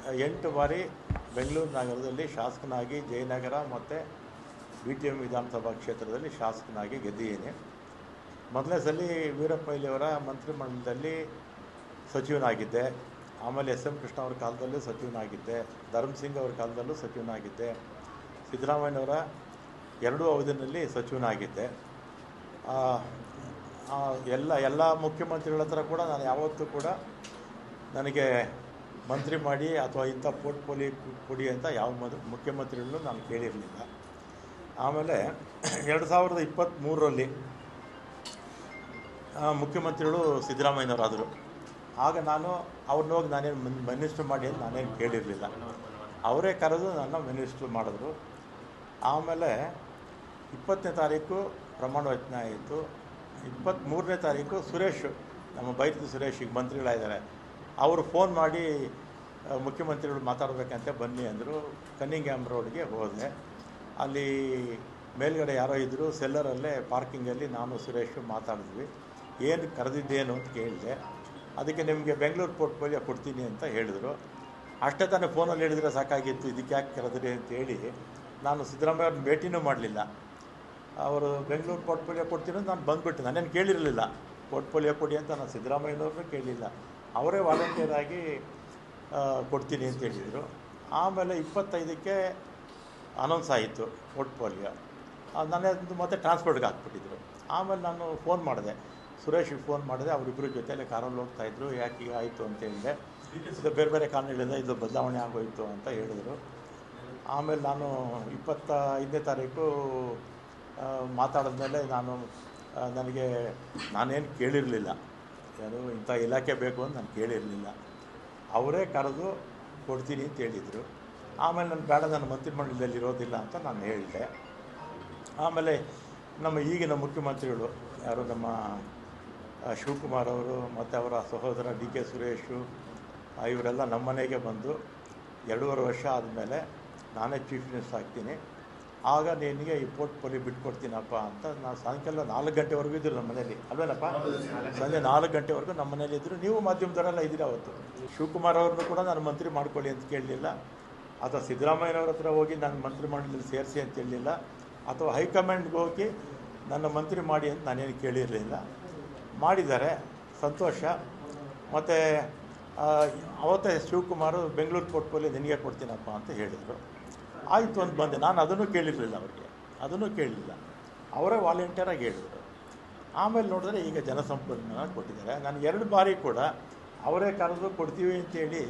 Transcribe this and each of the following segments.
8 ಬಾರಿ ಬೆಂಗಳೂರು ನಗರದಲ್ಲಿ ಶಾಸಕನಾಗಿ ಜಯನಗರ ಮತ್ತು BTM ವಿಧಾನಸಭಾ ಕ್ಷೇತ್ರದಲ್ಲಿ ಶಾಸಕನಾಗಿ ಗೆದ್ದಿದ್ದೀನಿ. ಮೊದಲನೇ ಸಲ ವೀರಪ್ಪ ಮೊಯ್ಲಿಯವರ ಮಂತ್ರಿಮಂಡಲದಲ್ಲಿ ಸಚಿವನಾಗಿದ್ದೆ. ಆಮೇಲೆ SM ಕೃಷ್ಣ ಅವ್ರ ಕಾಲದಲ್ಲೂ ಸಚಿವನಾಗಿದ್ದೆ. ಧರ್ಮಸಿಂಗ್ ಅವ್ರ ಕಾಲದಲ್ಲೂ ಸಚಿವನಾಗಿದ್ದೆ. ಸಿದ್ದರಾಮಯ್ಯನವರ 2 ಅವಧಿಯಲ್ಲಿ ಸಚಿವನಾಗಿದ್ದೆ. ಎಲ್ಲ ಮುಖ್ಯಮಂತ್ರಿಗಳ ಹತ್ರ ಕೂಡ ನಾನು ಯಾವತ್ತೂ ಕೂಡ ನನಗೆ ಮಂತ್ರಿ ಮಾಡಿ ಅಥವಾ ಇಂಥ ಪೋರ್ಟ್ಫೋಲಿಯೋ ಕೊಡಿ ಅಂತ ಯಾವ ಮುಖ್ಯಮಂತ್ರಿಗಳನ್ನೂ ನಾನು ಕೇಳಿರಲಿಲ್ಲ. ಆಮೇಲೆ 2023ರಲ್ಲಿ ಮುಖ್ಯಮಂತ್ರಿಗಳು ಸಿದ್ದರಾಮಯ್ಯನವರಾದರು. ಆಗ ನಾನು ಅವ್ರನ್ನ ಹೋಗಿ ನಾನೇನು ಮಿನಿಸ್ಟ್ರ್ ಮಾಡಿ ಅಂತ ನಾನೇನು ಕೇಳಿರಲಿಲ್ಲ. ಅವರೇ ಕರೆದು ನನ್ನ ಮಿನಿಸ್ಟ್ರು ಮಾಡಿದ್ರು. ಆಮೇಲೆ 20ನೇ ತಾರೀಕು ಪ್ರಮಾಣ ವಚನ ಆಯಿತು. 23ನೇ ತಾರೀಕು ಸುರೇಶ್, ನಮ್ಮ ಬೈರತಿ ಸುರೇಶ್ ಈಗ ಮಂತ್ರಿಗಳಾಗಿದ್ದಾರೆ, ಅವರು ಫೋನ್ ಮಾಡಿ ಮುಖ್ಯಮಂತ್ರಿಗಳು ಮಾತಾಡಬೇಕಂತೆ ಬನ್ನಿ ಅಂದರು. ಕನ್ನಿಂಗ್ಹ್ಯಾಮ್ ರೋಡ್ಗೆ ಹೋದೆ. ಅಲ್ಲಿ ಮೇಲ್ಗಡೆ ಯಾರೋ ಇದ್ದರು, ಸೆಲ್ಲರಲ್ಲೇ ಪಾರ್ಕಿಂಗಲ್ಲಿ ನಾನು ಸುರೇಶು ಮಾತಾಡಿದ್ವಿ. ಏನು ಕರೆದಿದ್ದೇನು ಅಂತ ಕೇಳಿದೆ. ಅದಕ್ಕೆ ನಿಮಗೆ ಬೆಂಗಳೂರು ಪೋರ್ಟ್ಫೋಲಿಯೋ ಕೊಡ್ತೀನಿ ಅಂತ ಹೇಳಿದರು. ಅಷ್ಟೇ ತಾನೇ ಫೋನಲ್ಲಿ ಹೇಳಿದರೆ ಸಾಕಾಗಿತ್ತು, ಇದಕ್ಕೆ ಯಾಕೆ ಕರೆದ್ರಿ ಅಂತೇಳಿ ನಾನು ಸಿದ್ದರಾಮಯ್ಯವ್ರನ್ನ ಭೇಟಿನೂ ಮಾಡಲಿಲ್ಲ. ಅವರು ಬೆಂಗಳೂರು ಪೋರ್ಟ್ಫೋಲಿಯೋ ಕೊಡ್ತೀನಿ ಅಂತ ನಾನು ಬಂದುಬಿಟ್ಟು ನಾನೇನು ಕೇಳಿರಲಿಲ್ಲ. ಪೋರ್ಟ್ಫೋಲಿಯೋ ಕೊಡಿ ಅಂತ ನಾನು ಸಿದ್ದರಾಮಯ್ಯನವ್ರನ್ನೂ ಕೇಳಲಿಲ್ಲ. ಅವರೇ ವಾಲಂಟಿಯರ್ ಆಗಿ ಕೊಡ್ತೀನಿ ಅಂತ ಹೇಳಿದರು. ಆಮೇಲೆ 25ಕ್ಕೆ ಅನೌನ್ಸ್ ಆಯಿತು ಪೋರ್ಟ್ಫೋಲಿಯೋ. ನನ್ನದು ಮತ್ತೆ ಟ್ರಾನ್ಸ್ಪೋರ್ಟ್ಗೆ ಹಾಕ್ಬಿಟ್ಟಿದ್ರು. ಆಮೇಲೆ ನಾನು ಫೋನ್ ಮಾಡಿದೆ, ಸುರೇಶಿಗೆ ಫೋನ್ ಮಾಡಿದೆ. ಅವರಿಬ್ಬರ ಜೊತೆಯಲ್ಲಿ ಕಾರಲ್ಲಿ ಹೋಗ್ತಾಯಿದ್ರು. ಯಾಕೆ ಈಗ ಆಯಿತು ಅಂತ ಹೇಳಿದೆ. ಇದು ಬೇರೆ ಬೇರೆ ಕಾರಣಗಳಿಂದ ಇದು ಬದಲಾವಣೆ ಆಗೋಯಿತು ಅಂತ ಹೇಳಿದರು. ಆಮೇಲೆ ನಾನು 25ನೇ ತಾರೀಕು ಮಾತಾಡಿದ್ಮೇಲೆ ನಾನೇನು ಕೇಳಿರಲಿಲ್ಲ, ಯಾರು ಇಂಥ ಇಲಾಖೆ ಬೇಕು ಅಂತ ನಾನು ಕೇಳಿರಲಿಲ್ಲ. ಅವರೇ ಕರೆದು ಕೊಡ್ತೀನಿ ಅಂತ ಹೇಳಿದರು. ಆಮೇಲೆ ನಾನು ಬೇಡ, ನನ್ನ ಮಂತ್ರಿಮಂಡಲದಲ್ಲಿ ಇರೋದಿಲ್ಲ ಅಂತ ನಾನು ಹೇಳಿದೆ. ಆಮೇಲೆ ನಮ್ಮ ಈಗಿನ ಮುಖ್ಯಮಂತ್ರಿಗಳು ಯಾರು ನಮ್ಮ ಶಿವಕುಮಾರ್ ಅವರು ಮತ್ತು ಅವರ ಸಹೋದರ DK ಸುರೇಶು ಇವರೆಲ್ಲ ನಮ್ಮ ಮನೆಗೆ ಬಂದು 2.5 ವರ್ಷ ಆದಮೇಲೆ ನಾನೇ ಚೀಫ್ ಮಿನಿಸ್ಟರ್ ಆಗ್ತೀನಿ, ಆಗ ನಿನಗೆ ಈ ಪೋರ್ಟ್ಫೋಲಿಯೋ ಬಿಟ್ಕೊಡ್ತೀನಪ್ಪ ಅಂತ. ನಾನು ಸಾಯಂಕಾಲ 4 ಗಂಟೆವರೆಗೂ ಇದ್ದರು ನಮ್ಮ ಮನೇಲಿ, ಅಲ್ವೇನಪ್ಪ? ಸಂಜೆ 4 ಗಂಟೆವರೆಗೂ ನಮ್ಮ ಮನೇಲಿ ಇದ್ದರು. ನೀವು ಮಾಧ್ಯಮದವರೆಲ್ಲ ಇದ್ದೀರ. ಅವತ್ತು ಶಿವಕುಮಾರ್ ಅವ್ರನ್ನೂ ಕೂಡ ನಾನು ಮಂತ್ರಿ ಮಾಡ್ಕೊಳ್ಳಿ ಅಂತ ಕೇಳಲಿಲ್ಲ, ಅಥವಾ ಸಿದ್ದರಾಮಯ್ಯನವ್ರ ಹತ್ರ ಹೋಗಿ ನನ್ನ ಮಂತ್ರಿಮಂಡಲದಲ್ಲಿ ಸೇರಿಸಿ ಅಂತ ಹೇಳಲಿಲ್ಲ, ಅಥವಾ ಹೈಕಮಾಂಡ್ಗೆ ಹೋಗಿ ನನ್ನ ಮಂತ್ರಿ ಮಾಡಿ ಅಂತ ನಾನೇನು ಕೇಳಿರಲಿಲ್ಲ. ಮಾಡಿದ್ದಾರೆ, ಸಂತೋಷ. ಮತ್ತು ಅವತ್ತೇ ಶಿವಕುಮಾರು ಬೆಂಗಳೂರು ಪೋರ್ಟ್ಫೋಲಿಯೋ ನಿನಗೆ ಕೊಡ್ತೀನಪ್ಪ ಅಂತ ಹೇಳಿದರು. ಆಯಿತು ಅಂತ ಬಂದೆ. ನಾನು ಅದನ್ನು ಕೇಳಿರಲಿಲ್ಲ, ಅವರಿಗೆ ಅದನ್ನು ಕೇಳಲಿಲ್ಲ. ಅವರೇ ವಾಲಂಟಿಯರಾಗಿ ಹೇಳಿದರು. ಆಮೇಲೆ ನೋಡಿದ್ರೆ ಈಗ ಜಲಸಂಪನ್ಮೂಲ ಕೊಟ್ಟಿದ್ದಾರೆ. ನಾನು 2 ಬಾರಿ ಕೂಡ ಅವರೇ ಕರೆದು ಕೊಡ್ತೀವಿ ಅಂತೇಳಿ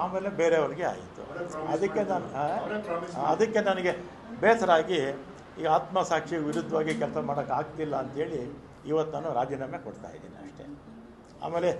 ಆಮೇಲೆ ಬೇರೆಯವ್ರಿಗೆ ಆಯಿತು. ಅದಕ್ಕೆ ನನಗೆ ಬೇಸರ ಆಗಿ ಈಗ ಆತ್ಮಸಾಕ್ಷಿ ವಿರುದ್ಧವಾಗಿ ಕೆಲಸ ಮಾಡೋಕ್ಕಾಗ್ತಿಲ್ಲ ಅಂಥೇಳಿ ಇವತ್ತು ನಾನು ರಾಜೀನಾಮೆ ಕೊಡ್ತಾಯಿದ್ದೀನಿ ಅಷ್ಟೇ. ಆಮೇಲೆ